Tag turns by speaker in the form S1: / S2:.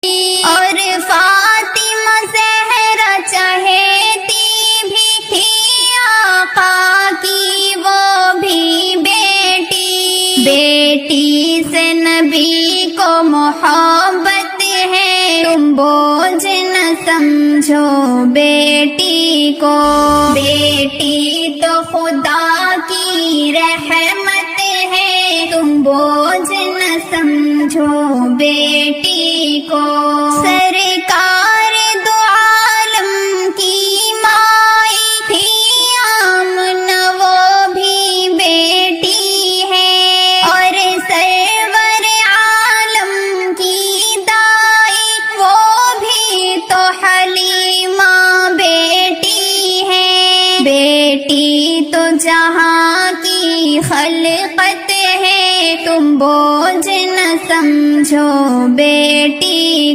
S1: اور فاطمہ زہرا چہیتی بھی تھی آقا کی وہ بھی بیٹی، بیٹی سے نبی کو محبت ہے، تم بوجھ نہ سمجھو بیٹی کو، بیٹی تو خدا کی رحمت ہے، تم بوجھ نہ سمجھو بیٹی کو، سرکار دو عالم کی مائی تھی آمنہ وہ بھی بیٹی ہے، اور سرور عالم کی دائی وہ بھی تو حلیمہ بیٹی ہے، بیٹی تو جہاں کی خلقت ہے، تم بوجھ نہ سمجھو بیٹی